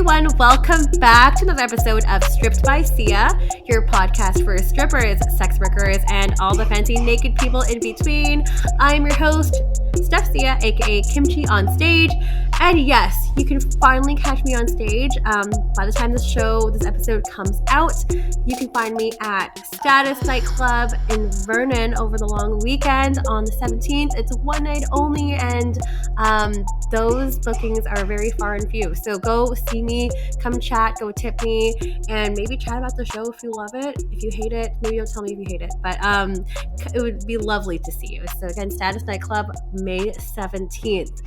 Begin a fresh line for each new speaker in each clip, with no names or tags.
everyone. Welcome back to another episode of Stripped by Sia, your podcast for strippers, sex workers, and all the fancy naked people in between. I'm your host, Steph Sia, aka Kimchi on stage. And yes, you can finally catch me on stage. By the time this episode comes out, you can find me at Status Nightclub in Vernon over the long weekend on the 17th. It's one night only, and those bookings are very far and few. So go see me, come chat, go tip me, and maybe chat about the show if you love it. If you hate it, maybe you'll tell me if you hate it. But it would be lovely to see you. So again, Status Nightclub, May 17th.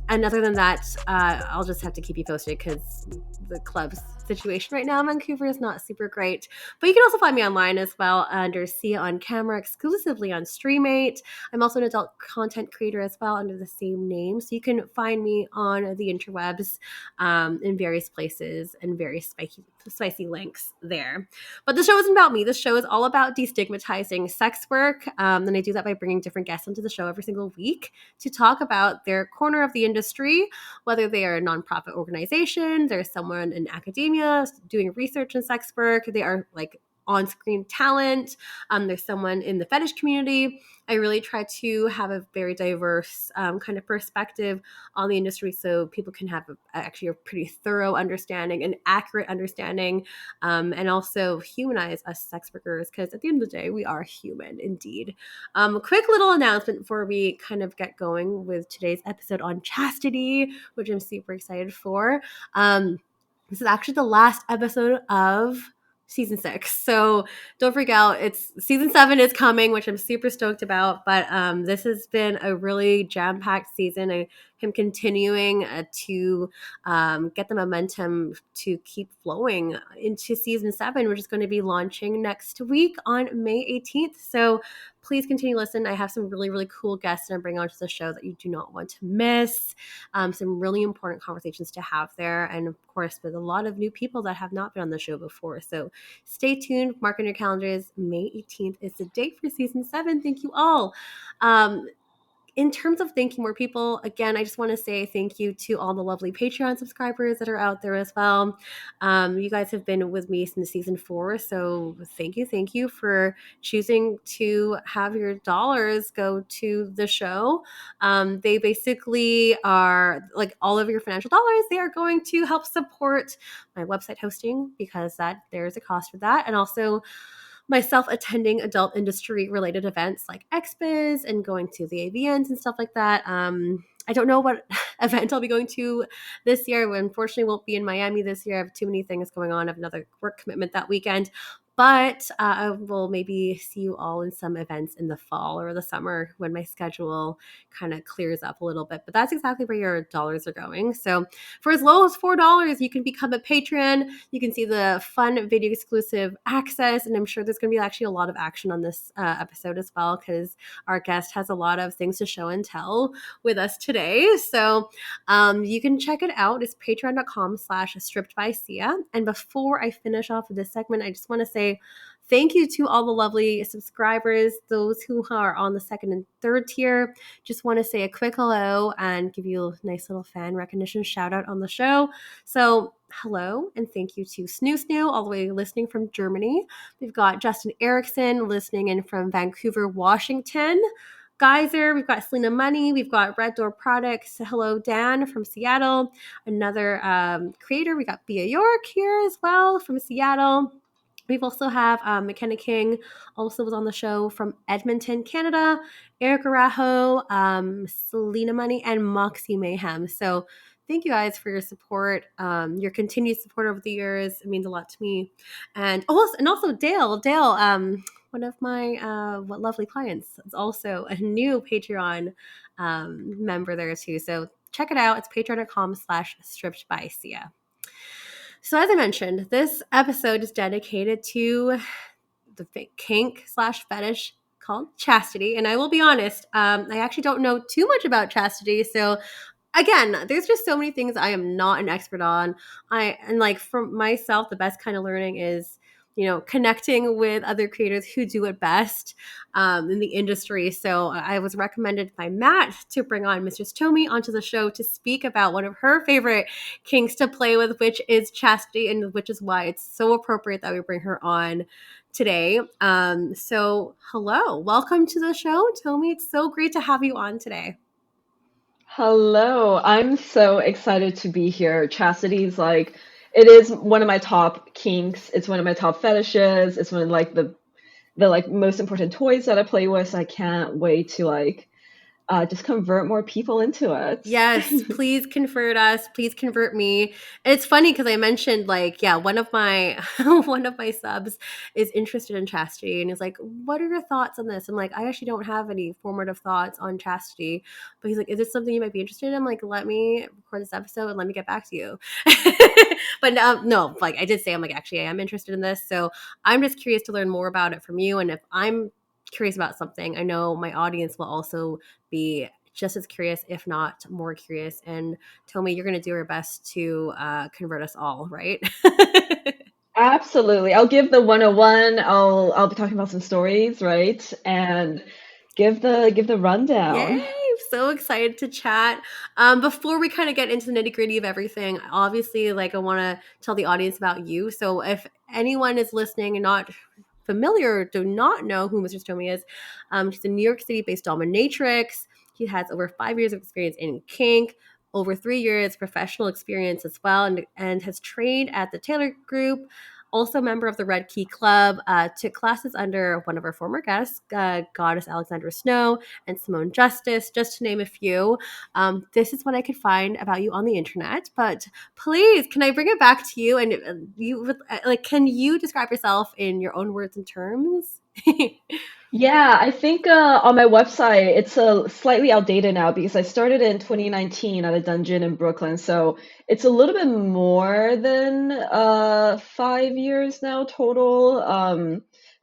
And other than that, I'll just have to keep you posted because the club's situation right now in Vancouver is not super great. But you can also find me online as well under Sia on Camera, exclusively on Streamate. I'm also an adult content creator as well under the same name. So you can find me on the interwebs in various places and very spicy links there. But the show isn't about me. The show is all about destigmatizing sex work. And I do that by bringing different guests onto the show every single week to talk about their corner of the industry, whether they are a nonprofit organization, there's someone in academia doing research in sex work, they are like on-screen talent, there's someone in the fetish community. I really try to have a very diverse kind of perspective on the industry so people can have actually a pretty thorough understanding, an accurate understanding, and also humanize us sex workers because at the end of the day, we are human indeed. A quick little announcement before we kind of get going with today's episode on chastity, which I'm super excited for. This is actually the last episode of season 6. So don't freak out. It's season 7 is coming, which I'm super stoked about. But this has been a really jam-packed season. I am continuing to get the momentum to keep flowing into season 7, which is going to be launching next week on May 18th. So please continue to listen. I have some really, really cool guests that I'm bringing onto the show that you do not want to miss. Some really important conversations to have there. And of course, with a lot of new people that have not been on the show before. So stay tuned. Mark on your calendars. May 18th is the date for season 7. Thank you all. In terms of thanking more people, again, I just want to say thank you to all the lovely Patreon subscribers that are out there as well. You guys have been with me since season 4, so thank you for choosing to have your dollars go to the show. They basically are like all of your financial dollars. They are going to help support my website hosting because there's a cost for that, and also myself attending adult industry related events like expos and going to the AVNs and stuff like that. I don't know what event I'll be going to this year. Unfortunately, won't be in Miami this year. I have too many things going on. I have another work commitment that weekend. But I will maybe see you all in some events in the fall or the summer when my schedule kind of clears up a little bit. But that's exactly where your dollars are going. So for as low as $4, you can become a patron. You can see the fun video exclusive access. And I'm sure there's going to be actually a lot of action on this episode as well because our guest has a lot of things to show and tell with us today. So you can check it out. It's patreon.com/strippedbysia. And before I finish off with this segment, I just want to say thank you to all the lovely subscribers, those who are on the 2nd and 3rd tier. Just want to say a quick hello and give you a nice little fan recognition shout out on the show. So hello and thank you to Snoo all the way listening from Germany. We've got Justin Erickson listening in from Vancouver, Washington. Geyser, we've got Selena Money, we've got Red Door Products. Hello, Dan from Seattle. Another creator, we got Bia York here as well from Seattle. We've also have McKenna King, also was on the show from Edmonton, Canada. Eric Arajo, Selena Money, and Moxie Mayhem. So thank you guys for your support, your continued support over the years. It means a lot to me. And also Dale, one of my lovely clients, is also a new Patreon member there too. So check it out. It's patreon.com/strippedbysia. So as I mentioned, this episode is dedicated to the kink/fetish called chastity. And I will be honest, I actually don't know too much about chastity. So again, there's just so many things I am not an expert on. And like for myself, the best kind of learning is, connecting with other creators who do it best in the industry. So I was recommended by Matt to bring on Mistress Tomie onto the show to speak about one of her favorite kinks to play with, which is chastity, and which is why it's so appropriate that we bring her on today. So hello, welcome to the show, Tomie. It's so great to have you on today.
Hello, I'm so excited to be here. Chastity's like it is one of my top kinks. It's one of my top fetishes. It's one of like the like most important toys that I play with. So I can't wait to like just convert more people into
Yes,
it.
please convert us. Please convert me. And it's funny because I mentioned one of my one of my subs is interested in chastity and is like, "What are your thoughts on this?" I'm like, "I actually don't have any formative thoughts on chastity," but he's like, "Is this something you might be interested in?" I'm like, "Let me record this episode and let me get back to you." But no, like I did say, I'm like, actually, I am interested in this, so I'm just curious to learn more about it from you. And if I'm curious about something, I know my audience will also be just as curious, if not more curious. And Tomie, you're going to do your best to convert us all, right?
Absolutely. I'll give the 101. I'll be talking about some stories, right? And give the
Yay!
rundown.
So excited to chat. Before we kind of get into the nitty gritty of everything, obviously, like I want to tell the audience about you. So if anyone is listening and not familiar or do not know who Mr. Tomie is, she's a New York City based dominatrix. He has over 5 years of experience in kink, over 3 years professional experience as well, and has trained at the Taylor Group. Also a member of the Red Key Club, took classes under one of our former guests, Goddess Alexandra Snow and Simone Justice, just to name a few. This is what I could find about you on the internet. But please, can I bring it back to you? And can you describe yourself in your own words and terms?
Yeah, I think on my website it's slightly outdated now because I started in 2019 at a dungeon in Brooklyn, so it's a little bit more than 5 years now total.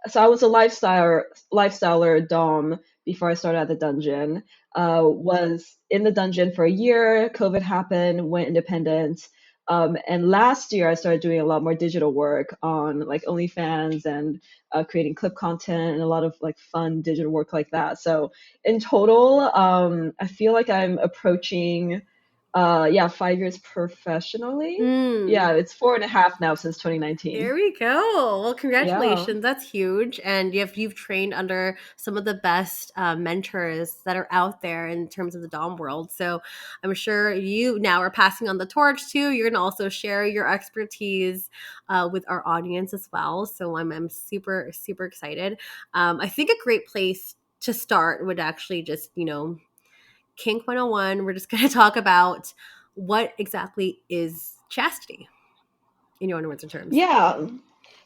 So I was a lifestyler dom before I started at the dungeon. Was in the dungeon for a year. COVID happened, went independent. And last year I started doing a lot more digital work on like OnlyFans and creating clip content and a lot of like fun digital work like that. So in total, I feel like I'm approaching, yeah, 5 years professionally.
Mm.
Yeah, it's 4.5 now since
There
2019.
we go. Well,
Yeah.
congratulations. That's huge. And you've trained under some of the best mentors that are out there in terms of the Dom world. So I'm sure you now are passing on the torch too. You're going to also share your expertise with our audience as well. So I'm super, super excited. I think a great place to start would actually just, Kink 101. We're just going to talk about what exactly is chastity in your own words and terms.
Yeah.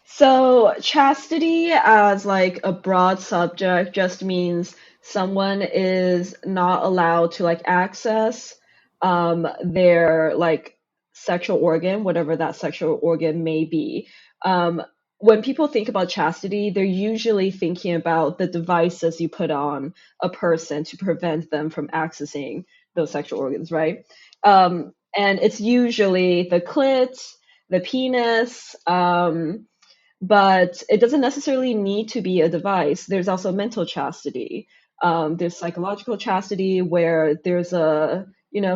So, chastity as like a broad subject just means someone is not allowed to like access their like sexual organ, whatever that sexual organ may be. Um, when people think about chastity, they're usually thinking about the devices you put on a person to prevent them from accessing those sexual organs, right? And it's usually the clit, the penis, but it doesn't necessarily need to be a device. There's also mental chastity. There's psychological chastity where there's a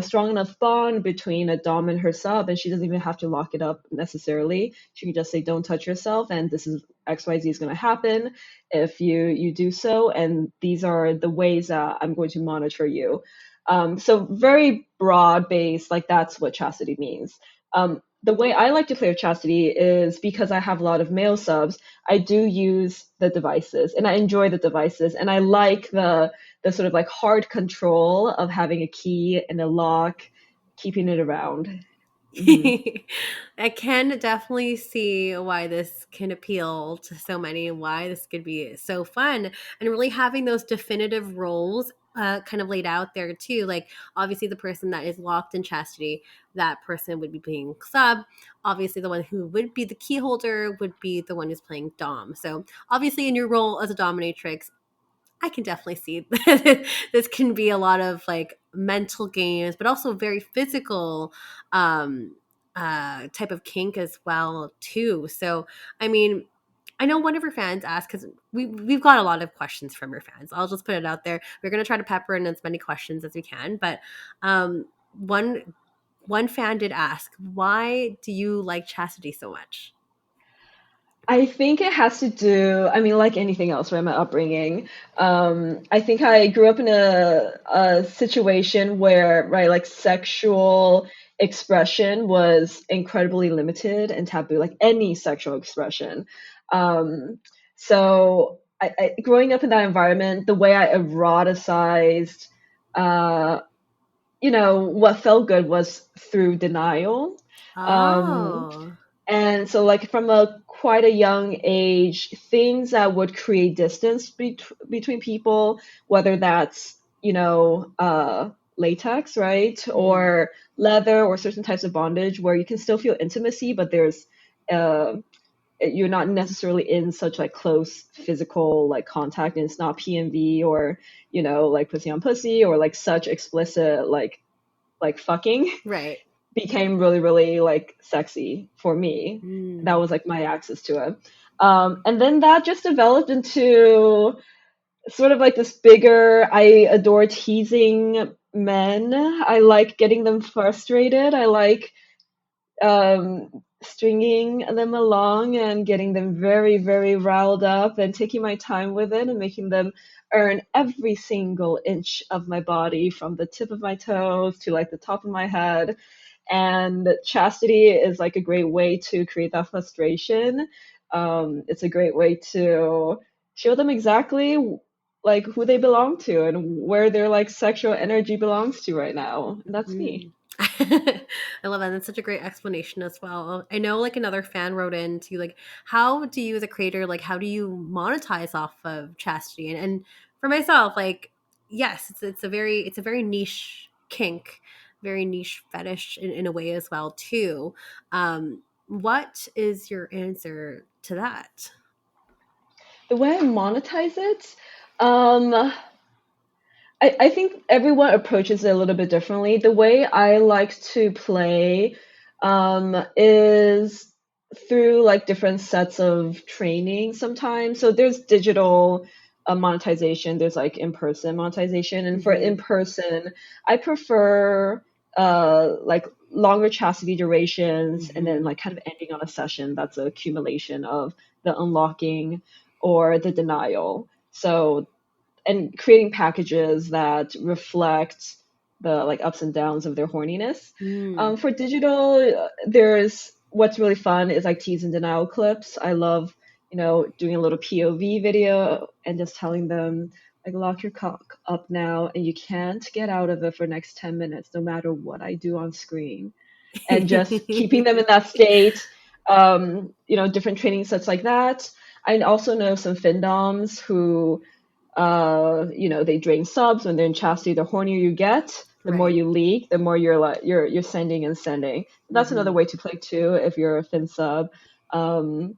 strong enough bond between a dom and her sub, and she doesn't even have to lock it up necessarily. She can just say, "Don't touch yourself," and this is XYZ is going to happen if you do so, and these are the ways that I'm going to monitor you. So very broad based, like that's what chastity means. The way I like to play with chastity is because I have a lot of male subs. I do use the devices, and I enjoy the devices, and I like the sort of like hard control of having a key and a lock, keeping it around. Hmm.
I can definitely see why this can appeal to so many and why this could be so fun and really having those definitive roles kind of laid out there too. Like obviously the person that is locked in chastity, that person would be playing sub. Obviously the one who would be the key holder would be the one who's playing dom. So obviously in your role as a dominatrix, I can definitely see this can be a lot of like mental games, but also very physical type of kink as well too. So, I mean, I know one of your fans asked, because we've got a lot of questions from your fans. I'll just put it out there. We're gonna try to pepper in as many questions as we can, but one fan did ask, why do you like Chastity so much?
I think it has to do, I mean, like anything else, right? My upbringing. I think I grew up in a situation where, right, like sexual expression was incredibly limited and taboo, like any sexual expression. Um, so growing up in that environment, the way I eroticized, uh, what felt good was through denial. Um,
Oh.
and so, like, from a quite a young age, things that would create distance between people, whether that's, latex, right?
Mhm.
Or leather or certain types of bondage where you can still feel intimacy, but uh, you're not necessarily in such like close physical like contact, and it's not PMV or, like pussy on pussy or like such explicit like fucking
Right.
became really, really like sexy for me. That
Mm.
was like my access to it. And then that just developed into sort of like this bigger, I adore teasing men. I like getting them frustrated. I like stringing them along and getting them very, very riled up and taking my time with it and making them earn every single inch of my body from the tip of my toes to like the top of my head. And chastity is like a great way to create that frustration. It's a great way to show them exactly like who they belong to and where their like sexual energy belongs to right now. And that's me.
Mm. I love that. That's such a great explanation as well. I know like another fan wrote in to like, how do you as a creator, like how do you monetize off of Chastity? And for myself, like, yes, it's a very niche kink, very niche fetish in a way as well too. What is your answer to that?
The way I monetize it, um, I think everyone approaches it a little bit differently. The way I like to play is through like different sets of training sometimes. So there's digital monetization, there's like in-person monetization. And for
Mm-hmm.
in-person, I prefer like longer chastity durations and then
Mm-hmm.
like kind of ending on a session that's an accumulation of the unlocking or the denial. So and creating packages that reflect the like ups and downs of their horniness.
Mm.
For digital, there's what's really fun is like tease and denial clips. I love, doing a little POV video and just telling them like lock your cock up now and you can't get out of it for next 10 minutes no matter what I do on screen. And just keeping them in that state, different training sets like that. I also know some findoms who they drain subs when they're in chastity. The hornier you get, the more
Right.
you leak, the more you're sending and sending. That's another
Mm-hmm.
way to play too if you're a fin sub. Um,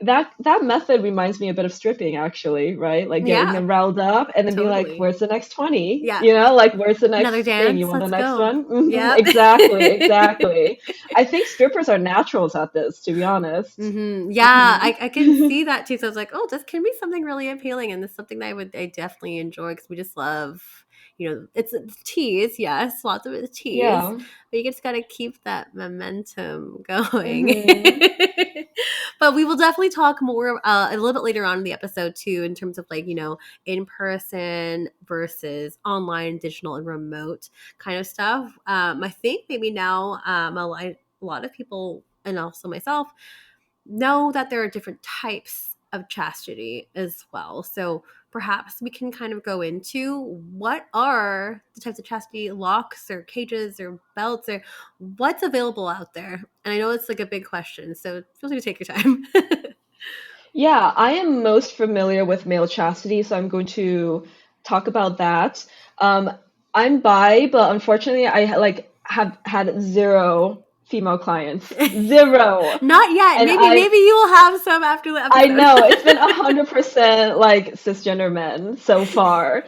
that method reminds me a bit of stripping actually, right? Like getting
Yeah,
them riled up and then being like,
totally.
where's the next 20?
Yeah.
Like where's the
Another
next thing? You
dance.
want the
Let's
next
go.
one?
Yep.
Exactly, exactly. I think strippers are naturals at this, to be honest.
Yeah, I can
hmm
see that too. So I was like, oh, this can be something really appealing, and this is something that I definitely enjoy because we just love, it's tease, yes, lots of it's tease,
Yeah.
but you just got to keep that momentum going.
hmm
But we will definitely talk more a little bit later on in the episode too, in terms of like in person versus online, digital, and remote kind of stuff. I think maybe now a lot of people and also myself know that there are different types of chastity as well. So perhaps we can kind of go into what are the types of chastity locks or cages or belts or what's available out there. And I know it's like a big question, so feel free to take your time.
Yeah, I am most familiar with male chastity, so I'm going to talk about that. Um, I'm bi, but unfortunately, like have had zero female clients, zero,
Not yet.
and
Maybe you will have some after the
I
episode.
know it's been 100% like cisgender men so far.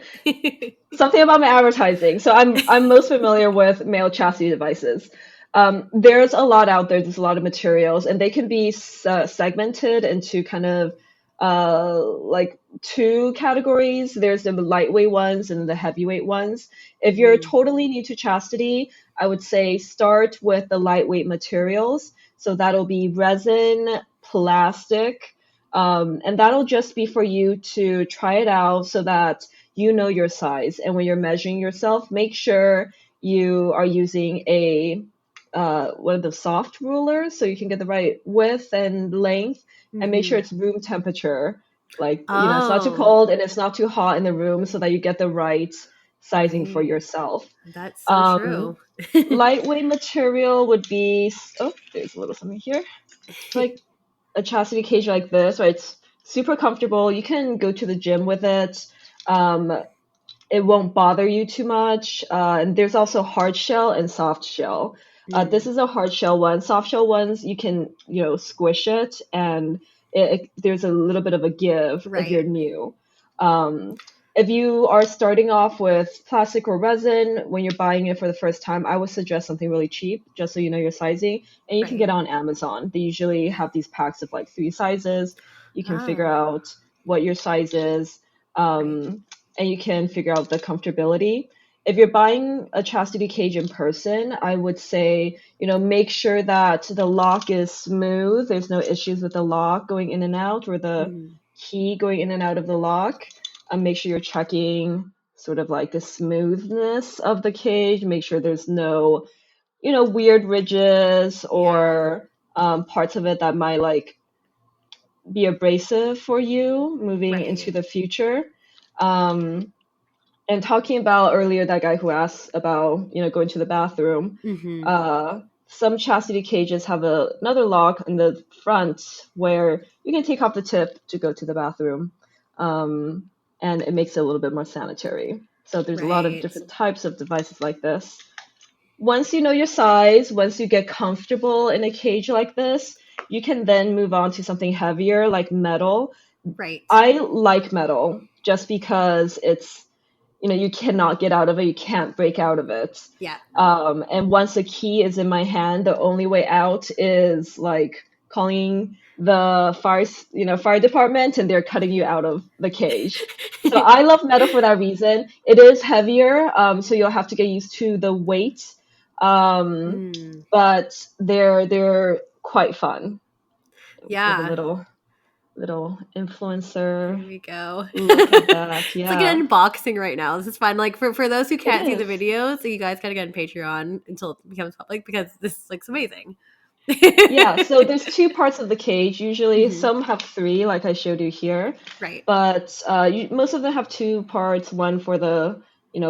Something about my advertising. So I'm most familiar with male chastity devices. There's a lot out there. There's a lot of materials, and they can be segmented into kind of like two categories. There's the lightweight ones and the heavyweight ones. If you're
Mm-hmm.
totally new to chastity, I would say start with the lightweight materials. So that'll be resin, plastic, and that'll just be for you to try it out so that you know your size. And when you're measuring yourself, make sure you are using a one of the soft rulers so you can get the right width and length, and make sure
Mm-hmm.
it's room temperature. Like, it's not too
Oh,
cold and it's not too hot in the room so that you get the right sizing for
right.
yourself.
That's so
Um,
true.
Lightweight material would be, oh, there's a little something here. It's like a chastity cage like this, right? It's super comfortable. You can go to the gym with it. Um, it won't bother you too much. And there's also hard shell and soft shell. This
Mm,
is a hard shell one. Soft shell ones, you can, squish it, and there's a little bit of a give if you're
right,
new. Um, if you are starting off with plastic or resin, when you're buying it for the first time, I would suggest something really cheap, just so you know your sizing. And you can get
right.
it on Amazon. They usually have these packs of like 3 sizes. You can figure
Ah,
out what your size is.
right.
And you can figure out the comfortability. If you're buying a chastity cage in person, I would say, make sure that the lock is smooth. There's no issues with the lock going in and out or the
Mm,
key going in and out of the lock. Make sure you're checking sort of like the smoothness of the cage. Make sure there's no, weird ridges
yeah,
or parts of it that might like be abrasive for you moving into
right.
the future. Um, and talking about earlier that guy who asked about, going to the bathroom,
Mm-hmm.
some chastity cages have another lock in the front where you can take off the tip to go to the bathroom, um, and it makes it a little bit more sanitary. So there's a lot of
Right,
different types of devices like this. Once you know your size, once you get comfortable in a cage like this, you can then move on to something heavier like metal.
right.
I like metal just because it's, you cannot get out of it, you can't break out of it.
Yeah.
And once the key is in my hand, the only way out is like calling the fire department, and they're cutting you out of the cage. So I love metal for that reason. It is heavier, so you'll have to get used to the weight. Um,
Mm,
but they're quite fun. Let me give a
yeah.
little influencer
There we go.
look at that.
It's like
Yeah,
an unboxing right now. This is fun. Like for those who
it
can't see the
is.
videos, so you guys gotta get on Patreon until it becomes public because this looks amazing.
Yeah, so there's two parts of the cage. Usually,
Hmm.
some have three, like I showed you here,
Right.
but most of them have two parts, one for the,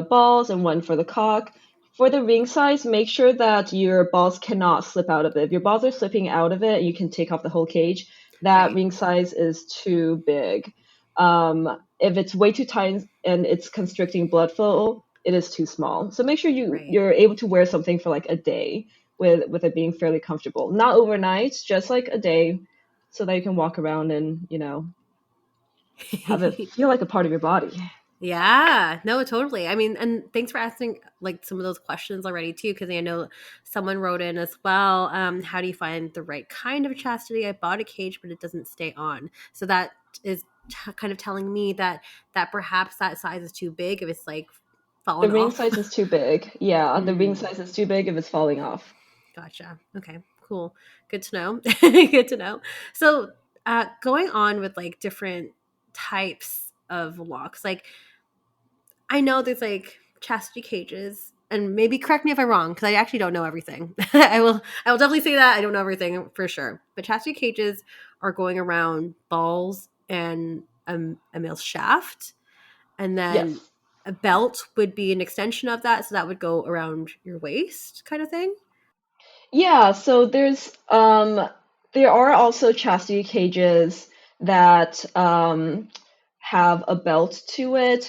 balls and one for the cock. For the ring size, make sure that your balls cannot slip out of it. If your balls are slipping out of it, you can take off the whole cage. That
Right.
ring size is too big. If it's way too tight and it's constricting blood flow, it is too small. So make sure
Right.
you're able to wear something for like a day with it being fairly comfortable. Not overnight, just like a day, so that you can walk around and, have it feel like a part of your body.
Yeah, no, totally. I mean, and thanks for asking like some of those questions already too, because I know someone wrote in as well. How do you find the right kind of chastity? I bought a cage, but it doesn't stay on. So that is kind of telling me that perhaps that size is too big if it's like
The
fallen
ring
off.
size is too big. Yeah, the ring
Mm,
size is too big if it's falling off.
gotcha. Okay, cool. Good to know. Good to know. So, going on with like different types of locks, like I know there's like chastity cages, and maybe correct me if I'm wrong because I actually don't know everything. I will definitely say that I don't know everything for sure. But chastity cages are going around balls and a male shaft, and then
Yes.
a belt would be an extension of that, so that would go around your waist, kind of thing.
Yeah, so there are also chastity cages that have a belt to it.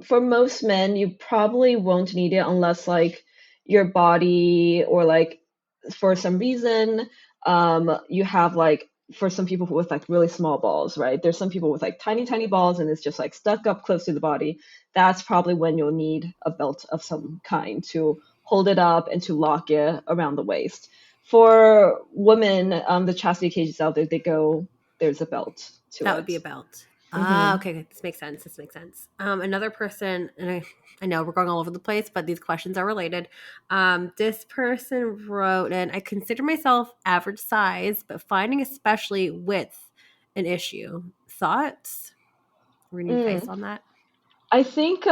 For most men, you probably won't need it unless like your body or like for some reason you have like for some people with like really small balls, right? There's some people with like tiny tiny balls and it's just like stuck up close to the body. That's probably when you'll need a belt of some kind to hold it up and to lock it around the waist. For women, the chastity cage itself, there's a belt to
That would
it.
be a belt.
Hmm.
Okay, this makes sense. This makes sense. Another person, and I know we're going all over the place, but these questions are related. This person wrote, and I consider myself average size, but finding especially width an issue. Thoughts or any advice
Mm.
on that?
I think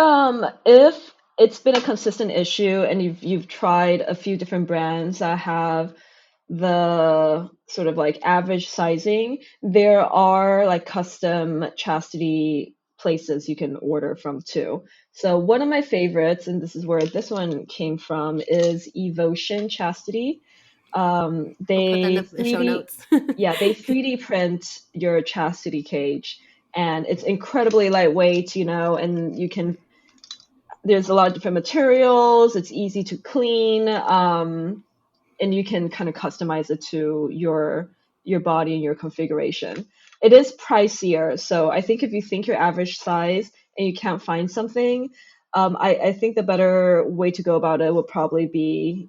if it's been a consistent issue and you've tried a few different brands that have the sort of like average sizing, there are like custom chastity places you can order from too. So one of my favorites, and this is where this one came from, is Evotion Chastity.
I'll put that in
They
the show
3D,
notes.
yeah, they 3D print your chastity cage, and it's incredibly lightweight, and there's a lot of different materials. It's easy to clean. And you can kind of customize it to your body and your configuration. It is pricier, so I think if you think your average size and you can't find something, I think the better way to go about it would probably be,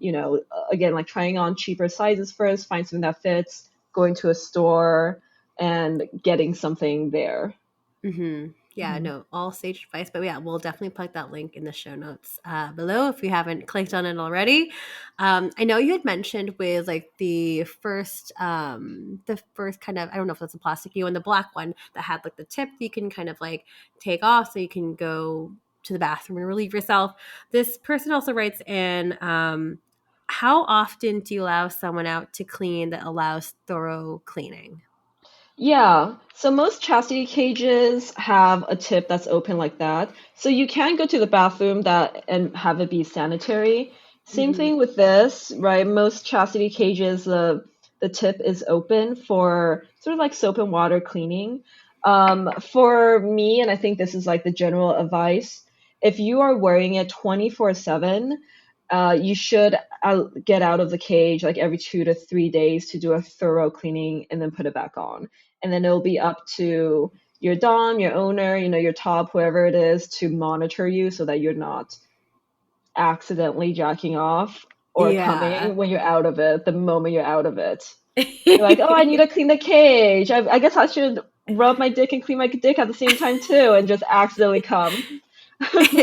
again, like trying on cheaper sizes first, find something that fits, going to a store and getting something there.
Mm-hmm. Yeah,
Mhm.
no, all sage advice. But yeah, we'll definitely put that link in the show notes below if you haven't clicked on it already. I know you had mentioned with like the first kind of, I don't know if that's a plasticky one, the black one that had like the tip you can kind of like take off so you can go to the bathroom and relieve yourself. This person also writes in, how often do you allow someone out to clean that allows thorough cleaning?
Yeah, so most chastity cages have a tip that's open like that. So you can go to the bathroom that and have it be sanitary. Same
Mm-hmm.
thing with this, right? Most chastity cages, the tip is open for sort of like soap and water cleaning. For me, and I think this is like the general advice, if you are wearing it 24/7, you should get out of the cage like every 2 to 3 days to do a thorough cleaning and then put it back on, and then it'll be up to your dom, your owner, your top, whoever it is, to monitor you so that you're not accidentally jacking off or
Yeah.
coming when you're out of it, the moment you're out of it. You're like, oh, I need to clean the cage. I guess I should rub my dick and clean my dick at the same time too, and just accidentally come.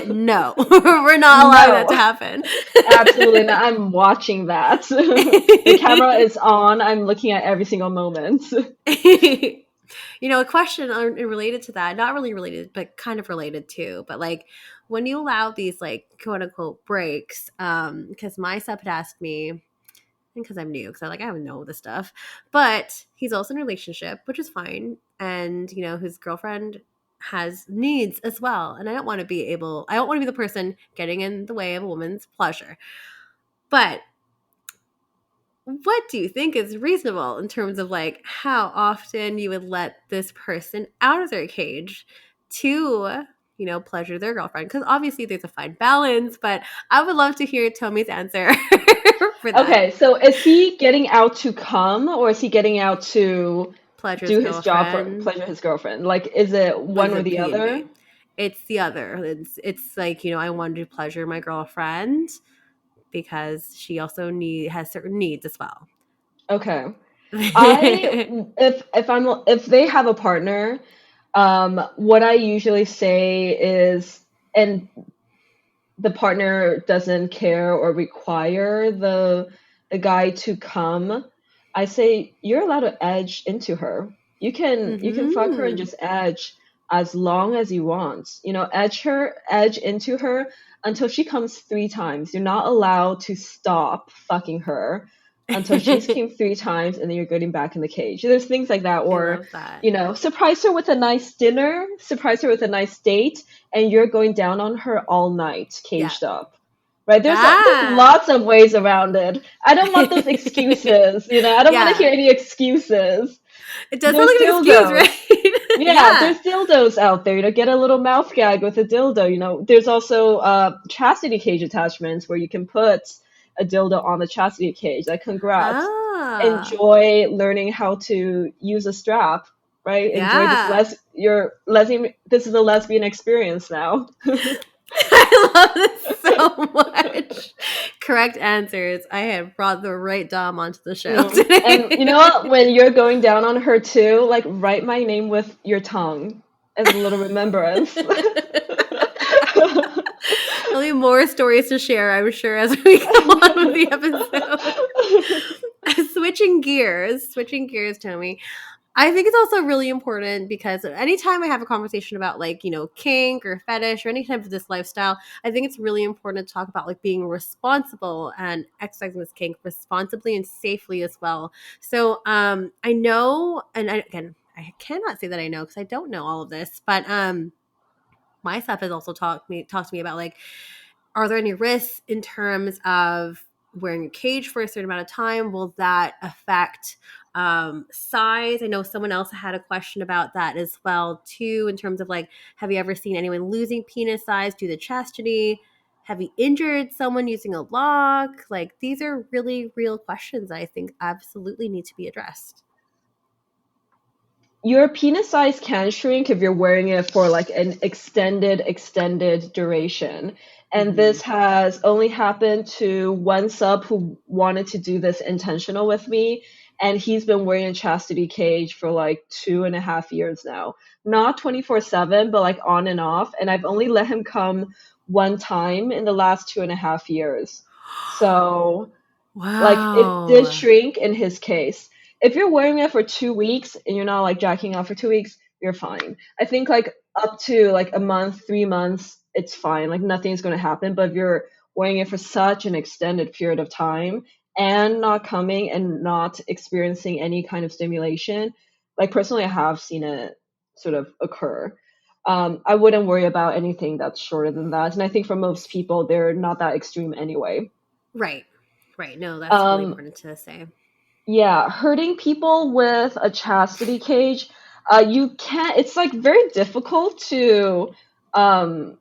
No, we're not allowing that
No,
to happen.
absolutely not. I'm watching that. The camera is on. I'm looking at every single moment.
A question related to that, not really related, but kind of related too. But like when you allow these like quote unquote breaks, because my sub had asked me, because I'm new, because I don't know this stuff. But he's also in a relationship, which is fine. And, his girlfriend has needs as well. And I don't want to be the person getting in the way of a woman's pleasure. But what do you think is reasonable in terms of like how often you would let this person out of their cage to, pleasure their girlfriend? Because obviously there's a fine balance, but I would love to hear Tomie's answer for that.
Okay, so is he getting out to come, or is he getting out to
Pleasure's
do his job for
girlfriend
pleasure his girlfriend? Like, is it one
was
or
a
the other?
PNB. It's the other. It's like, I wanted to pleasure my girlfriend because she also has certain needs as well.
Okay. I if they have a partner, what I usually say is, and the partner doesn't care or require the guy to come, I say you're allowed to edge into her. You can fuck her and
Mm-hmm.
just edge as long as you want. Edge into her until she comes 3 times. You're not allowed to stop fucking her until she's came 3 times, and then you're getting back in the cage. There's things like that,
I
or
love that.
surprise her with a nice dinner, surprise her with a nice date, and you're going down on her all night,
Yeah.
caged up. Right? There's
Ah.
lots of ways around it. I don't want those excuses. I don't want to
Yeah.
hear any excuses.
It does sound
There's
like an excuse,
dildos.
right?
Yeah,
Yeah.
there's dildos out there. Get a little mouth gag with a dildo. There's also chastity cage attachments where you can put a dildo on the chastity cage. Like, congrats.
Ah.
Enjoy learning how to use a strap, right? Enjoy this
Yeah.
your lesbian. This is a lesbian experience now.
I love this so much. Correct answers. I have brought the right Dom onto the show
And you know
today.
what? When you're going down on her too, like write my name with your tongue as a little remembrance.
There'll be more stories to share, I'm sure, as we go on with the episode. Switching gears, Tomie. I think it's also really important because anytime I have a conversation about like, kink or fetish or any type of this lifestyle, I think it's really important to talk about like being responsible and exercising this kink responsibly and safely as well. So I know, and again, I cannot say that I know because I don't know all of this, but my staff has also talked to me about like, are there any risks in terms of wearing a cage for a certain amount of time? Will that affect size? I know someone else had a question about that as well too, in terms of like, have you ever seen anyone losing penis size due to chastity? Have you injured someone using a lock? Like, these are really real questions I think absolutely need to be addressed.
Your penis size can shrink if you're wearing it for like an extended duration. And
Mm-hmm.
this has only happened to one sub who wanted to do this intentional with me. And he's been wearing a chastity cage for like 2.5 years now. Not 24/7, but like on and off. And I've only let him come one time in the last 2.5 years. So like it did
Wow.
shrink in his case. If you're wearing it for 2 weeks and you're not like jacking off for 2 weeks, you're fine. I think like up to like a month, 3 months, it's fine. Like nothing's gonna happen. But if you're wearing it for such an extended period of time and not coming and not experiencing any kind of stimulation, like personally I have seen it sort of occur. I wouldn't worry about anything that's shorter than that. And I think for most people they're not that extreme anyway.
Right. Right. No, that's really
Um,
important to say.
Yeah, hurting people with a chastity cage, you can't, it's like very difficult to um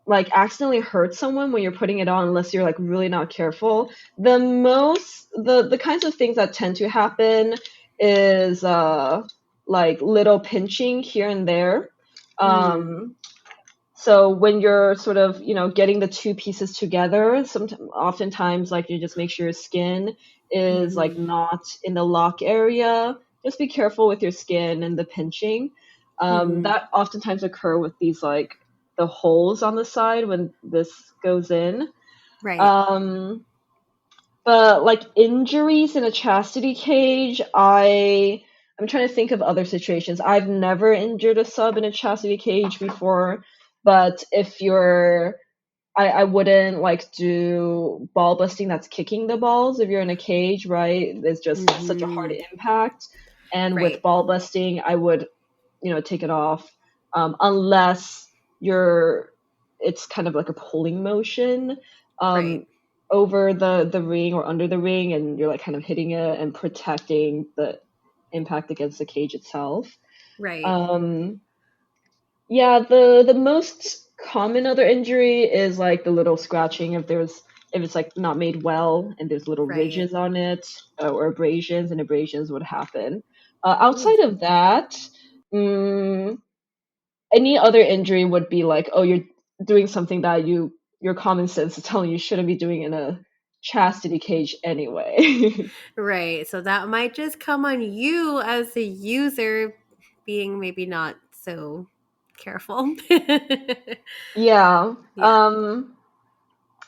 like accidentally hurt someone when you're putting it on unless you're like really not careful. The kinds of things that tend to happen is like little pinching here and there.
Mm.
Um so when you're sort of, getting the two pieces together, oftentimes like you just make sure your skin is like
Mm-hmm.
not in the lock area. Just be careful with your skin and the pinching.
Mm-hmm.
That oftentimes occur with these like the holes on the side when this goes in.
Right.
Um, but like injuries in a chastity cage, I'm trying to think of other situations. I've never injured a sub in a chastity cage before, but if you're I wouldn't like do ball busting that's kicking the balls if you're in a cage, right? It's just such a hard
Mm-hmm.
impact. And with
Right.
ball busting, I would, take it off, unless you're it's kind of like a pulling motion
Right.
um, over the ring or under the ring, and you're like kind of hitting it and protecting the impact against the cage itself.
Right.
Um, yeah, the most common other injury is like the little scratching if it's like not made well and there's little
Right.
ridges on it, or abrasions, and abrasions would happen.
Ooh.
Outside of that, mm, any other injury would be like, oh, you're doing something that your common sense is telling you shouldn't be doing in a chastity cage anyway.
Right. So that might just come on you as a user being maybe not so careful.
Yeah.
Yeah.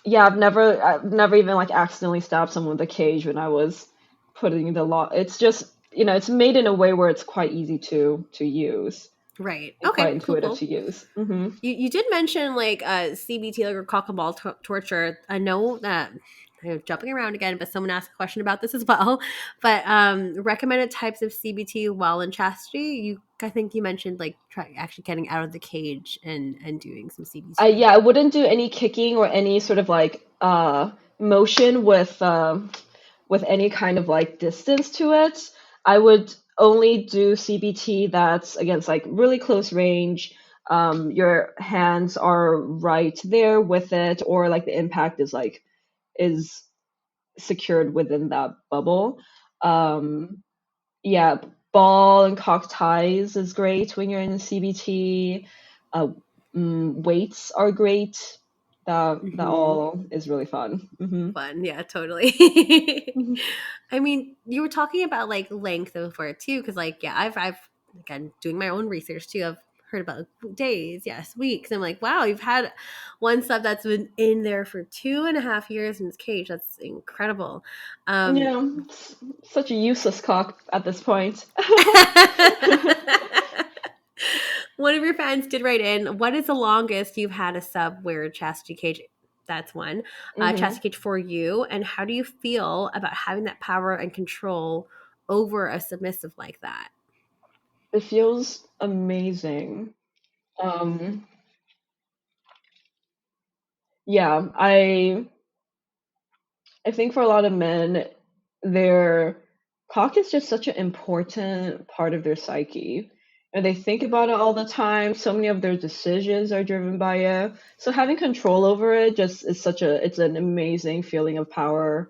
Yeah, I've never even like accidentally stabbed someone with a cage when I was putting the law. It's just, it's made in a way where it's quite easy to use
Right.
and quite
Okay. Cool.
intuitive
Cool.
to use. Hmm.
You did mention like CBT, like or cock and ball torture. I know that I'm jumping around again, but someone asked a question about this as well. But recommended types of CBT while in chastity. I think you mentioned like actually getting out of the cage and doing some CBT.
Yeah, I wouldn't do any kicking or any sort of like motion with any kind of like distance to it. I would only do CBT that's against like really close range. Your hands are right there with it, or like the impact is secured within that bubble. Um, yeah, ball and cock ties is great when you're in CBT. Uh, Weights are great. that
Mm-hmm.
all is really fun.
Fun, yeah, totally. I mean, you were talking about like length before too, because like yeah, I've again doing my own research too. I've heard about days, yes, weeks. I'm like, wow, you've had one sub that's been in there for 2.5 years in his cage. That's incredible. Um,
Such a useless cock at this point.
One of your fans did write in, what is the longest you've had a sub wear a chastity cage? That's one.
hmm
Chastity cage for you. And how do you feel about having that power and control over a submissive like that?
It feels amazing. Um, yeah, I think for a lot of men, their cock is just such an important part of their psyche. And they think about it all the time. So many of their decisions are driven by it. So having control over it just is it's an amazing feeling of power.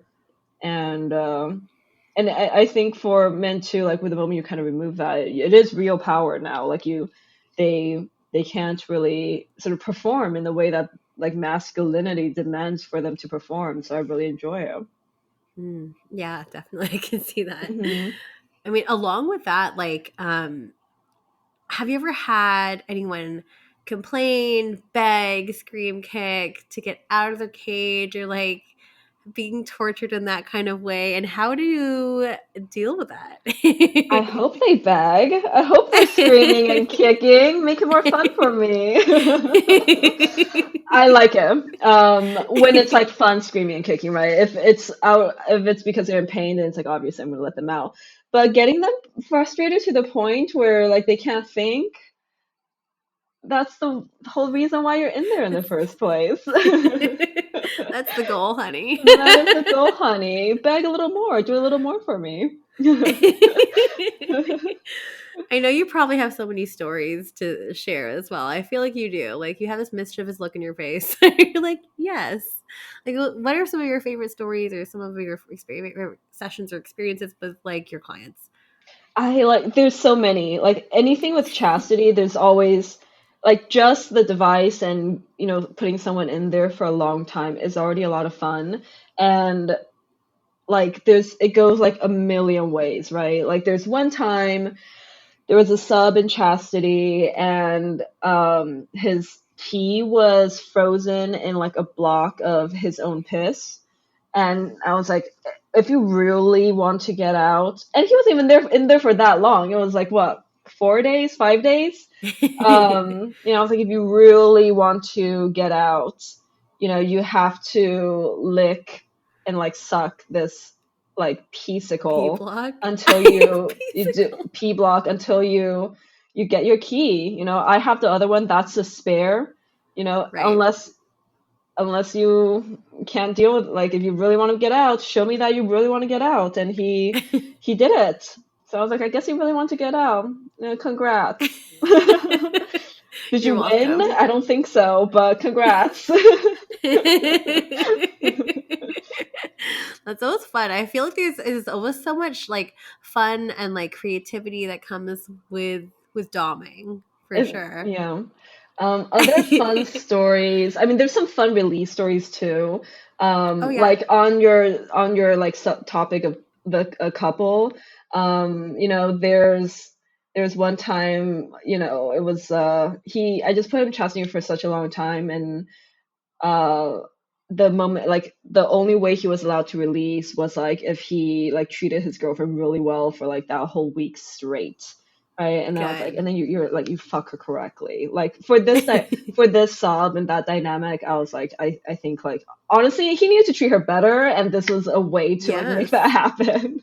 And I think for men too, like with the moment you kind of remove that, it is real power now. Like they can't really sort of perform in the way that like masculinity demands for them to perform. So I really enjoy it.
Yeah, definitely. I can see that.
hmm
I mean, along with that, like, have you ever had anyone complain, beg, scream, kick to get out of their cage or like being tortured in that kind of way? And how do you deal with that?
I hope they beg. I hope they're screaming and kicking. Make it more fun for me. I like it. When it's like fun screaming and kicking, right? If it's because they're in pain, then it's like obviously I'm gonna let them out. But getting them frustrated to the point where like they can't think, that's the whole reason why you're in there in the first place.
That's the goal, honey.
That is the goal, honey. Beg a little more. Do a little more for me.
I know you probably have so many stories to share as well. I feel like you do. Like you have this mischievous look in your face. You're like, yes. Like, what are some of your favorite stories or some of your favorite sessions or experiences with like your clients?
I like there's so many. Like anything with chastity, there's always like just the device and putting someone in there for a long time is already a lot of fun. And like it goes like a million ways, right? Like there's one time there was a sub in chastity and his pee was frozen in like a block of his own piss. And I was like, if you really want to get out, and he wasn't even in there for that long. It was like what, 4 days, 5 days? I was like, if you really want to get out, you have to lick and like suck this like
P
pee-sicle
block.
until you do
P-sicle.
pee block until you get your key. I have the other one that's a spare.
Right.
Unless you can't deal with, like, if you really want to get out, show me that you really want to get out. And he did it. So I was like, I guess you really want to get out. Congrats. Did
You're
you win?
welcome.
I don't think so, but congrats.
That's always fun. I feel like there's is always so much like fun and like creativity that comes with doming for sure.
Yeah. Other fun stories. I mean, there's some fun release stories too.
Oh yeah,
Like on your like topic of a couple. There's one time, it was I just put him chastising for such a long time, and uh the moment, like the only way he was allowed to release was like if he like treated his girlfriend really well for like that whole week straight, right? And then I was like,
good.
and then you're like, you fuck her correctly, like for this sub and that dynamic. I was like, I think like honestly he needed to treat her better, and this was a way to like make
Yes.
that happen.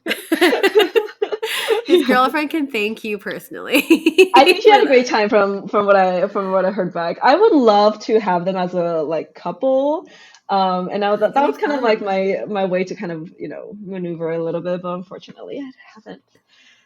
His girlfriend can thank you personally
I think she
for
had a great
that.
time from what I heard back. I would love to have them as a like couple. And that
That'd be
was kind of like
fun.
my way to kind of maneuver a little bit, but unfortunately I haven't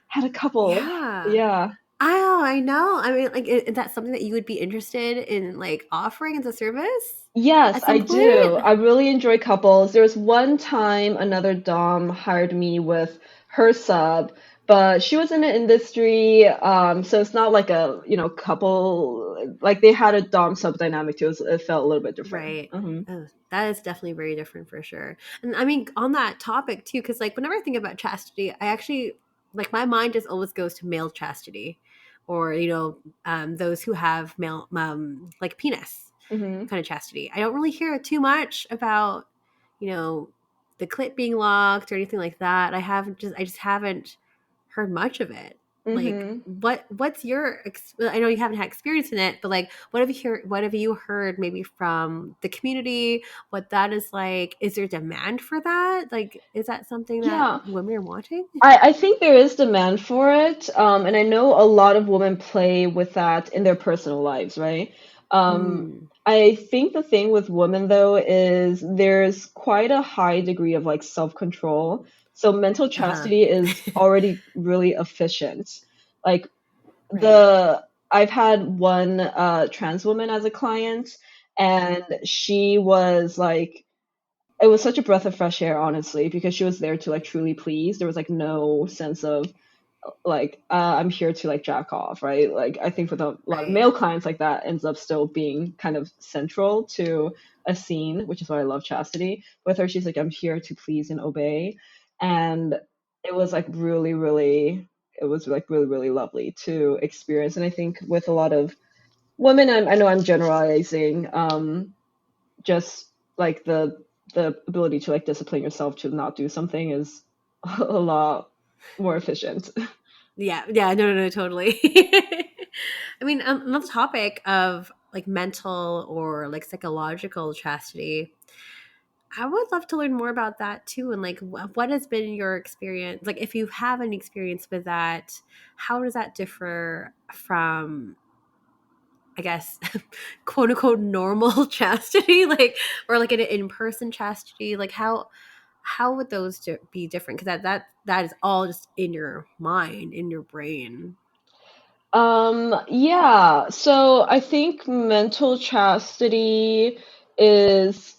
had a couple.
Yeah.
Yeah.
Oh, I know. I mean, like, is that something that you would be interested in, like, offering as a service
Yes,
at
I
some
do.
point?
I really enjoy couples. There was one time another Dom hired me with her sub, But she was in the industry, so it's not like a, couple, like they had a dom sub dynamic too. It felt a little bit different.
Right. Oh, that is definitely very different for sure. And I mean, on that topic too, because like whenever I think about chastity, I actually like my mind just always goes to male chastity, or those who have male like penis
Hmm.
kind of chastity. I don't really hear too much about you know the clit being locked or anything like that. I just haven't heard much of it. Like
Hmm.
what's your I know you haven't had experience in it, but like what have you heard maybe from the community, what that is like? Is there demand for that? Like is that something that
Yeah.
women are wanting?
I think there is demand for it, and I know a lot of women play with that in their personal lives, right?
Mm.
I think the thing with women though is there's quite a high degree of like self-control. So mental
Uh-huh.
chastity is already really efficient. Like
Right.
I've had one trans woman as a client, and she was like, it was such a breath of fresh air, honestly, because she was there to like truly please. There was like no sense of like I'm here to like jack off, right? Like I think with a lot of
Right.
male clients, like that ends up still being kind of central to a scene, which is why I love Chastity. With her, she's like, I'm here to please and obey, and it was like really, really, it was like really, really lovely to experience. And I think with a lot of women, I know I'm generalizing, just like the ability to like discipline yourself to not do something is a lot more efficient.
Yeah, yeah, no, no, no, totally. I mean, on the topic of like mental or like psychological chastity, I would love to learn more about that too. And like, what has been your experience? Like, if you have any experience with that, how does that differ from, I guess, quote unquote, normal chastity? Like, or like an in person chastity? Like, how would those be different? Because that is all just in your mind, in your brain.
Yeah, so I think mental chastity is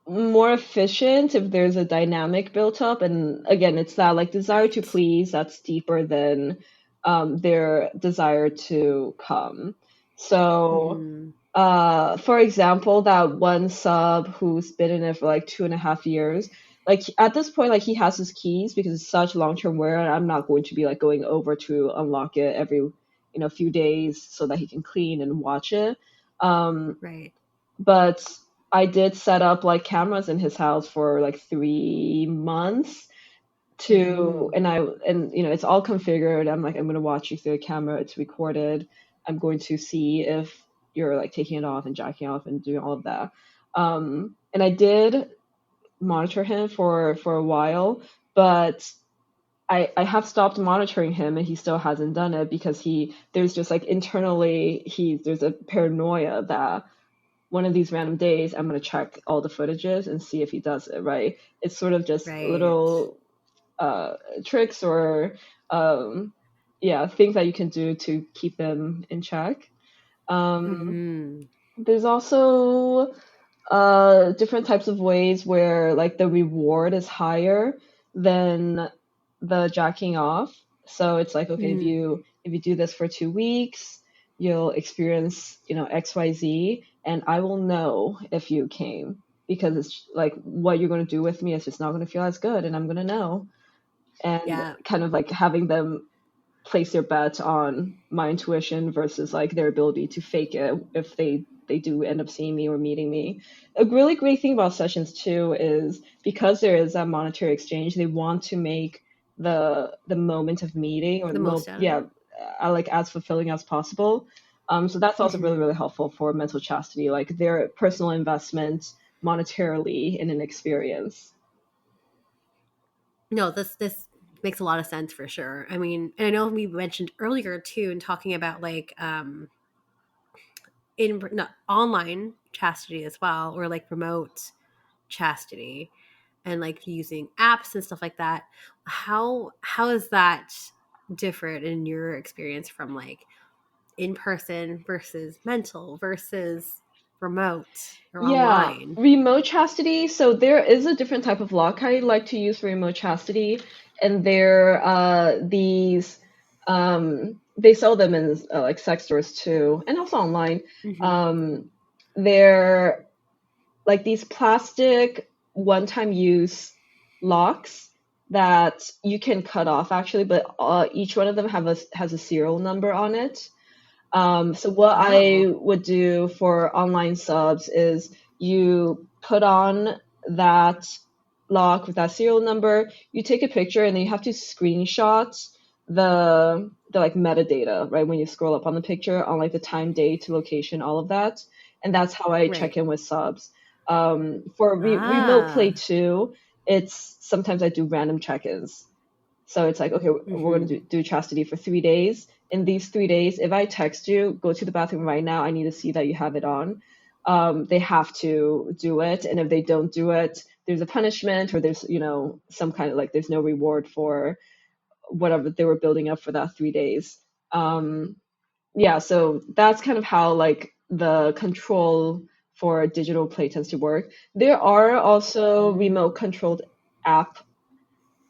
more efficient if there's a dynamic built up. And again, it's that like desire to
Right.
please that's deeper than their desire to come. So,
Mm-hmm.
for example, that one sub who's been in it for like 2.5 years, like at this point, like he has his keys because it's such long-term wear, and I'm not going to be like going over to unlock it every, few days so that he can clean and watch it. Um,
Right.
but I did set up like cameras in his house for like 3 months to,
Mm-hmm.
and it's all configured. I'm like, I'm gonna watch you through the camera. It's recorded. I'm going to see if you're like taking it off and jacking off and doing all of that. And I did monitor him for a while, but I have stopped monitoring him and he still hasn't done it because there's just like internally there's a paranoia that one of these random days, I'm going to check all the footages and see if he does it, right? It's sort of just
Right.
little uh, tricks or, um, yeah, things that you can do to keep them in check. Um,
Mm-hmm.
there's also different types of ways where like the reward is higher than the jacking off. So it's like, okay, if
Mm-hmm.
you do this for 2 weeks, you'll experience, XYZ, and I will know if you came because it's like what you're going to do with me is just not going to feel as good, and I'm going to know. And
Yeah.
kind of like having them place their bet on my intuition versus like their ability to fake it if they do end up seeing me or meeting me. A really great thing about sessions too is because there is that monetary exchange, they want to make the moment of meeting or
The most out of
yeah,
it.
like as fulfilling as possible. So that's also really,
Mm-hmm.
really helpful for mental chastity, like their personal investment monetarily in an experience.
No, this makes a lot of sense for sure. I mean, and I know we mentioned earlier too in talking about like in not online chastity as well, or like remote chastity and like using apps and stuff like that. How is that different in your experience from like in person versus mental versus remote or
Yeah,
online?
remote chastity. So there is a different type of lock I like to use for remote chastity. and they're these they sell them in like sex stores too, and also online.
Mm-hmm.
Um, they're like these plastic one-time use locks that you can cut off actually, but each one of them has a serial number on it. So what I
Oh,
would do for online subs is you put on that lock with that serial number, you take a picture, and then you have to screenshot the like metadata, right? When you scroll up on the picture on like the time, date, location, all of that. And that's how I check
right.
in with subs. For remote play
Ah.
too, it's sometimes I do random check-ins. So it's like, okay, we're going
Mm-hmm.
to do chastity for 3 days. In these 3 days, if I text you, go to the bathroom right now, I need to see that you have it on. They have to do it. And if they don't do it, there's a punishment, or there's, some kind of like, there's no reward for whatever they were building up for that 3 days. Um, yeah, so that's kind of how like the control for digital play tends to work. There are also remote
Mm.
controlled app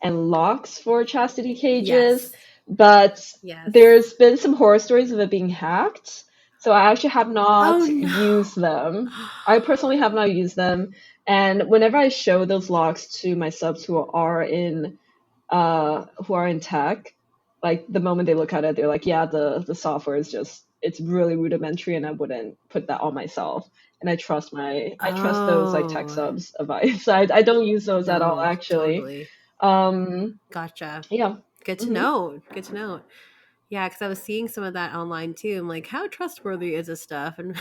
and locks for chastity cages,
Yes.
but
Yes.
there's been some horror stories of it being hacked. So I actually have not
Oh no.
used them. I personally have not used them. And whenever I show those locks to my subs who are in tech, like the moment they look at it, they're like, yeah, the software is just it's really rudimentary, and I wouldn't put that on myself. And I trust those like tech
Oh
subs advice. I don't use those at all
no,
actually.
totally.
Um,
Gotcha.
yeah.
Good to
Hmm.
know. Good to know. Yeah, because I was seeing some of that online too. I'm like, how trustworthy is this stuff, and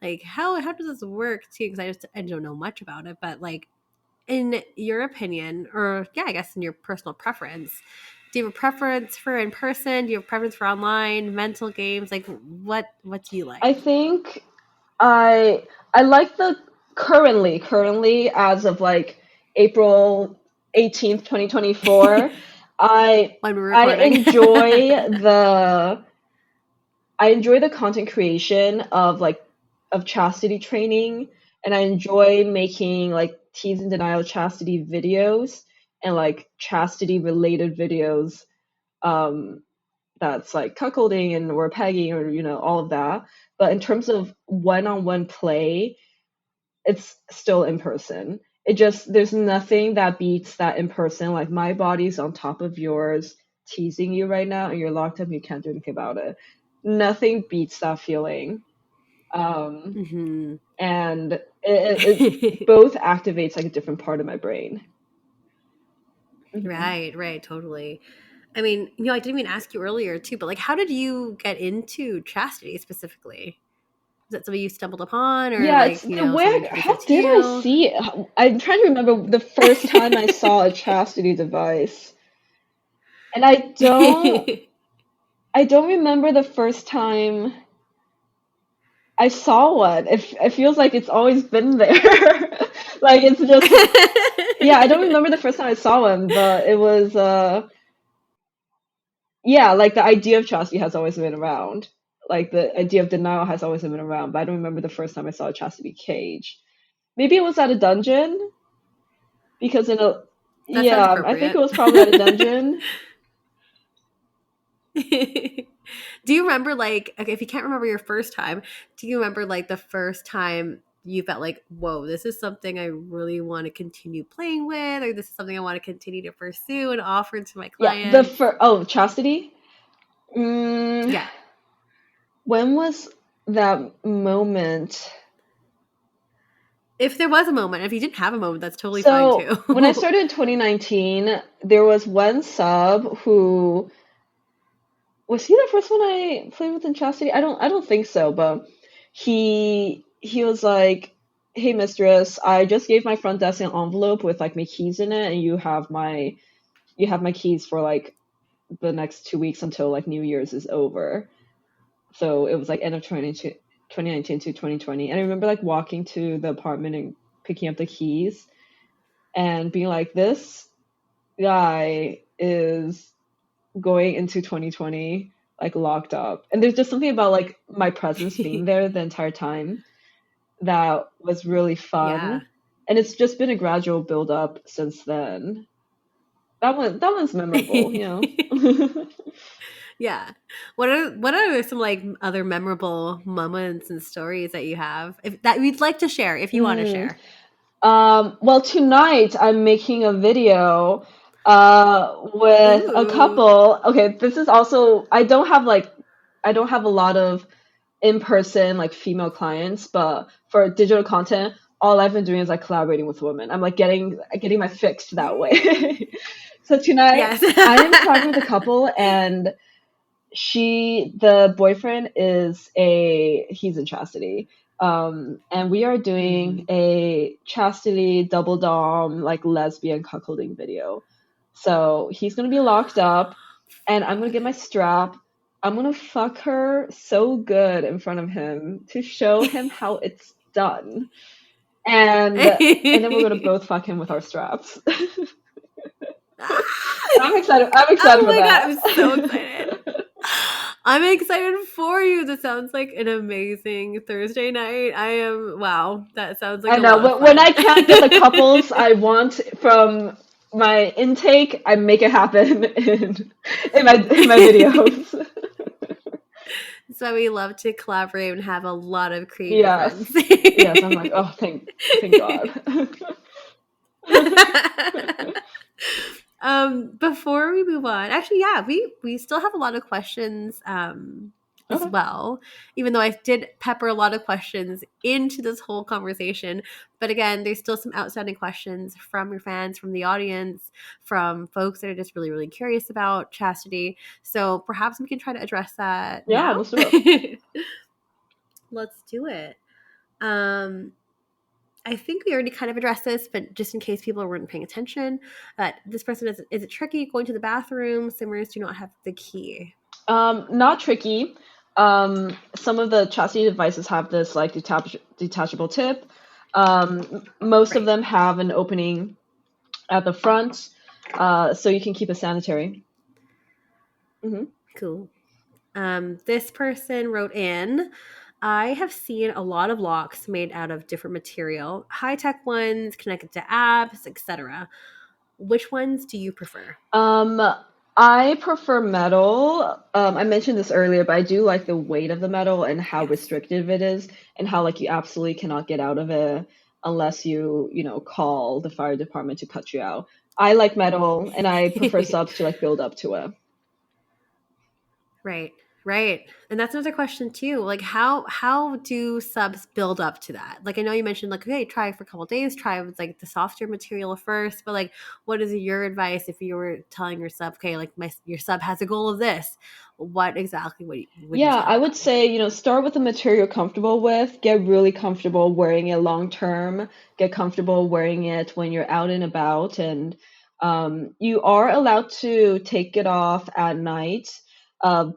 like how does this work too? Because I don't know much about it, but like in your opinion, or yeah, I guess in your personal preference, do you have a preference for in person? Do you have a preference for online, mental games? Like what do you
I
like?
think I like the currently as of like April 18th, 2024. I
When we're
I
recording.
enjoy the I enjoy the content creation of like of chastity training, and I enjoy making like tease and denial chastity videos and like chastity related videos. Um, that's like cuckolding and or pegging or all of that. But in terms of one-on-one play, it's still in person. It just there's nothing that beats that in person. Like my body's on top of yours, teasing you right now, and you're locked up. And you can't do anything about it. Nothing beats that feeling. Um,
Hmm.
and it both activates like a different part of my brain. Hmm.
Right, right, totally. I mean, I didn't even ask you earlier too, but like, how did you get into chastity specifically? Was that something you stumbled upon, or
Yeah, it's
like,
the
someone
where.
introduced
How
it to
did I
you?
see it? I'm trying to remember the first time I saw a chastity device, and I don't remember the first time I saw one. It feels like it's always been there. Like it's just yeah, I don't remember the first time I saw one, but it was yeah, like the idea of chastity has always been around. Like the idea of denial has always been around, but I don't remember the first time I saw a chastity cage. Maybe it was at a dungeon because in a
That sounds
yeah, I think it
appropriate.
was probably at a dungeon.
Do you remember, like, okay, if you can't remember your first time, do you remember like the first time you felt like, whoa, this is something I really want to continue playing with, or this is something I want to continue to pursue and offer to my
Yeah, the
clients?
chastity. Mm,
Yeah.
when was that moment?
If there was a moment, if you didn't have a moment, that's totally fine
So when I
too.
started in 2019, there was one sub who was he the first one I played with in Chastity? I don't think so, but he was like, "Hey, mistress, I just gave my front desk an envelope with like my keys in it, and you have my keys for like the next 2 weeks until like New Year's is over." So it was like end of 2019 to 2020, and I remember like walking to the apartment and picking up the keys and being like, "This guy is going into 2020 like locked up." And there's just something about like my presence being there the entire time that was really
Yeah.
fun. And it's just been a gradual build up since then. That one's memorable,
Yeah. What are some like other memorable moments and stories that you have if that you'd like to share if you want to
Mm.
share?
Well, tonight I'm making a video with a
Ooh.
couple. Okay, this is also I don't have a lot of in-person like female clients, but for digital content, all I've been doing is like collaborating with women. I'm like getting my fix that way. So tonight
Yes.
I am collaborating with a couple, and the boyfriend he's in Chastity. And we are doing
Mhm.
a Chastity double dom like lesbian cuckolding video. So he's gonna be locked up, and I'm gonna get my strap. I'm gonna fuck her so good in front of him to show him how it's done. And then we're gonna both fuck him with our straps. I'm excited. I'm excited
Oh
for
my god, I'm so excited.
that.
I'm excited for you. That sounds like an amazing Thursday night. Wow, that sounds like
I
a
know.
lot of
When
fun.
I can't get the couples I want from my intake, I make it happen in my videos.
So we love to collaborate and have a lot of creative friends.
Yes. Yes. I'm like, oh, thank God.
Before we move on, actually, yeah, we still have a lot of questions as
Okay.
well, even though I did pepper a lot of questions into this whole conversation. But again, there's still some outstanding questions from your fans, from the audience, from folks that are just really, really curious about chastity. So perhaps we can try to address that
Yeah,
now.
let's do it.
Let's do it. Um, I think we already kind of addressed this, but just in case people weren't paying attention, this person is it tricky going to the bathroom? Swimmers do not have the key.
Not tricky. Some of the chastity devices have this like detachable tip. Most of
Right.
them have an opening at the front, so you can keep it sanitary. Hmm.
Cool. This person wrote in, I have seen a lot of locks made out of different material, high tech ones connected to apps, etc. Which ones do you prefer?
Um, I prefer metal. I mentioned this earlier, but I do like the weight of the metal and how
Yes.
restrictive it is, and how like you absolutely cannot get out of it unless call the fire department to cut you out. I like metal, and I prefer subs to like build up to it.
Right, right. And that's another question too. Like how do subs build up to that? Like I know you mentioned like, okay, try for a couple days, try with like the softer material first, but like what is your advice if you were telling your sub, okay, like your sub has a goal of this. What exactly would you
Yeah, I
tell
would
them?
say, start with the material you're comfortable with, get really comfortable wearing it long term, get comfortable wearing it when you're out and about, and you are allowed to take it off at night,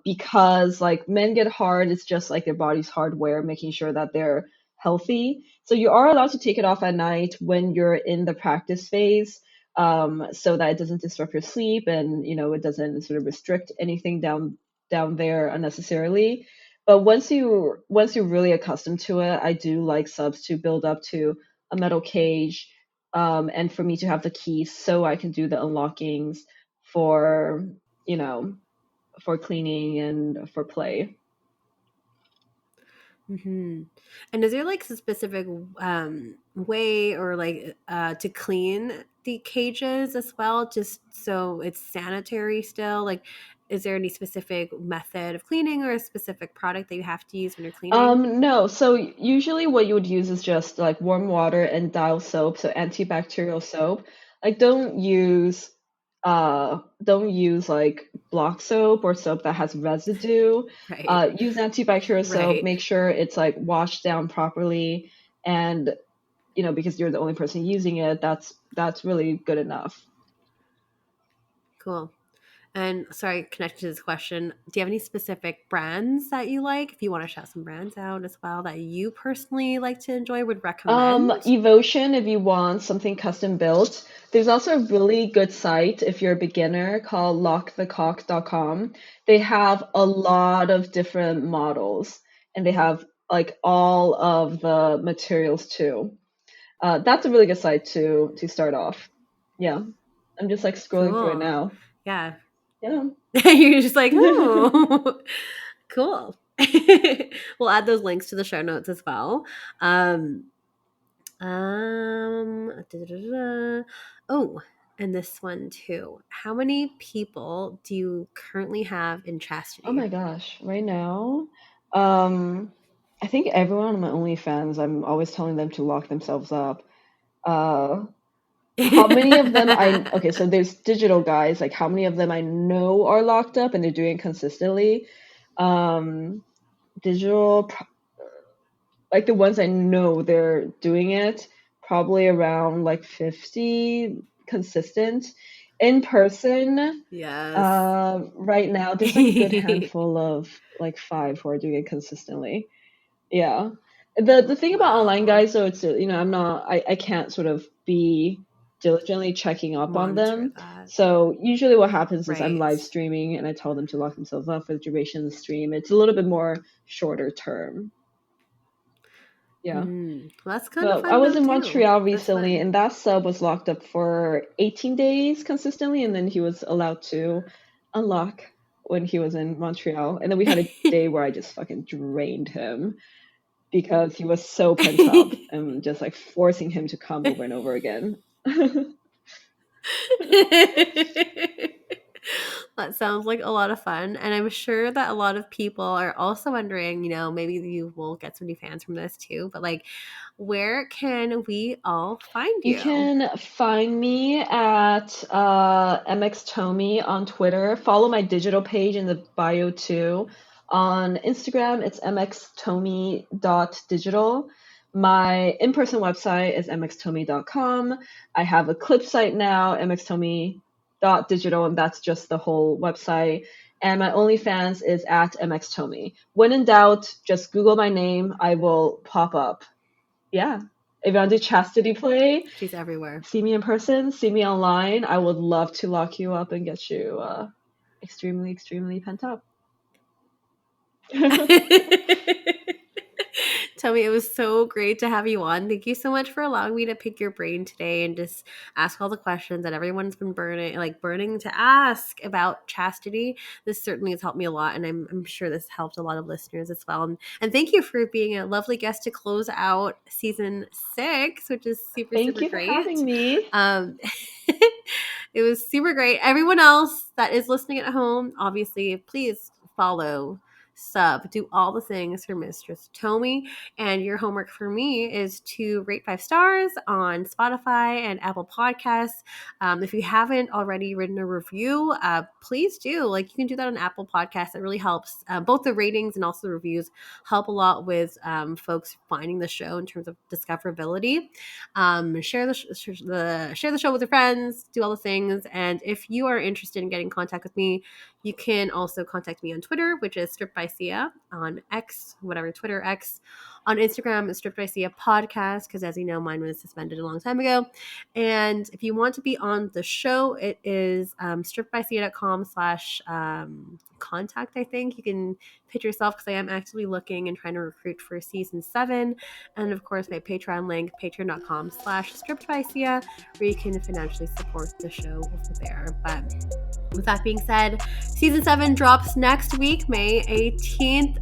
because like men get hard, it's just like their body's hardware, making sure that they're healthy. So you are allowed to take it off at night when you're in the practice phase, so that it doesn't disrupt your sleep, and it doesn't sort of restrict anything down there unnecessarily. But once you're really accustomed to it, I do like subs to build up to a metal cage, and for me to have the keys so I can do the unlockings for you know for cleaning and for play.
Hmm. And is there like a specific way or like to clean the cages as well, just so it's sanitary still? Like, is there any specific method of cleaning or a specific product that you have to use when you're cleaning?
No, so usually what you would use is just like warm water and dial soap, so antibacterial soap. Like don't use like block soap or soap that has residue.
Right,
Use antibacterial soap,
right.
make sure it's like washed down properly, and because you're the only person using it, that's really good enough.
Cool. And sorry, connected to this question, do you have any specific brands that you like? If you want to shout some brands out as well that you personally like to enjoy, would recommend?
Evotion, if you want something custom built. There's also a really good site if you're a beginner called lockthecock.com. They have a lot of different models, and they have like all of the materials too. That's a really good site to start off. Yeah. I'm just like scrolling through it
Cool.
now.
Yeah.
Yeah.
You're just like, oh, cool. We'll add those links to the show notes as well. Oh, and this one too. How many people do you currently have in
Oh
Chastity?
my gosh. Right now, I think everyone on my OnlyFans, I'm always telling them to lock themselves up. Uh, how many of them okay, so there's digital guys, like how many of them I know are locked up and they're doing it consistently. Digital, like the ones I know they're doing it, probably around like 50 consistent. In person,
Yes.
right now, there's like a good handful of like 5 who are doing it consistently. Yeah. The thing about online
Wow.
guys, though, it's I can't sort of be diligently checking up on
Monitor
them.
that.
So usually what happens is I'm
Right.
live streaming and I tell them to lock themselves up for the duration of the stream. It's a little bit more shorter term. Yeah.
Well, that's kind of
But I
fun
was
though
in
too.
Montreal
That's
recently,
fun.
and that sub was locked up for 18 days consistently, and then he was allowed to unlock when he was in Montreal. And then we had a day where I just fucking drained him because he was so pent up and just like forcing him to come over and over again.
That sounds like a lot of fun. And I'm sure that a lot of people are also wondering, maybe you will get some new fans from this too, but like, where can we all find
You
you?
can find me at MX Tomie on Twitter. Follow my digital page in the bio too. On Instagram, it's mxtomie.digital. My in-person website is mxtomie.com. I have a clip site now, mxtomie.digital, and that's just the whole website. And my OnlyFans is at mxtomie. When in doubt, just Google my name. I will pop up. Yeah. If you want to do chastity play,
She's everywhere.
see me in person, see me online. I would love to lock you up and get you extremely, extremely pent up.
Tomie, it was so great to have you on. Thank you so much for allowing me to pick your brain today and just ask all the questions that everyone's been burning to ask about chastity. This certainly has helped me a lot, and I'm sure this helped a lot of listeners as well. And thank you for being a lovely guest to close out season 6, which is super,
Thank
super
you for
great.
having me.
It was super great. Everyone else that is listening at home, obviously, please follow, sub, do all the things for Mistress Tomie. And your homework for me is to rate 5 stars on Spotify and Apple Podcasts. If you haven't already written a review, please do. Like, you can do that on Apple Podcasts. It really helps. Both the ratings and also the reviews help a lot with folks finding the show in terms of discoverability. Share the show with your friends. Do all the things. And if you are interested in getting in contact with me, you can also contact me on Twitter, which is Stripped by Sia, on X, whatever, Twitter, X. On Instagram, it's Stripped by Sia Podcast, because as you know, mine was suspended a long time ago. And if you want to be on the show, it is strippedbysia.com/contact, I think. You can pitch yourself, because I am actively looking and trying to recruit for season 7. And of course, my Patreon link, patreon.com/strippedbysia, where you can financially support the show over there. But with that being said, season 7 drops next week, May 18th.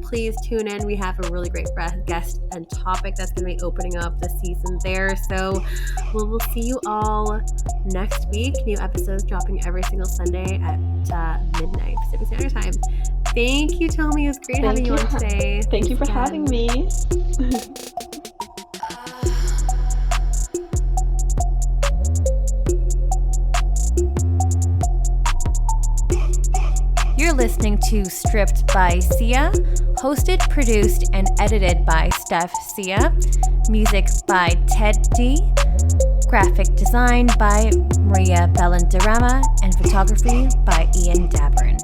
Please tune in. We have a really great guest and topic that's going to be opening up the season there. So we'll see you all next week. New episodes dropping every single Sunday at midnight Pacific Standard Time. Thank you, Tomie. It was great having you on today.
Thank you for having me.
You're listening to Stripped by Sia, hosted, produced, and edited by Steph Sia. Music by Ted D. Graphic design by Maria Bellandarama, and photography by Ian Dabrin.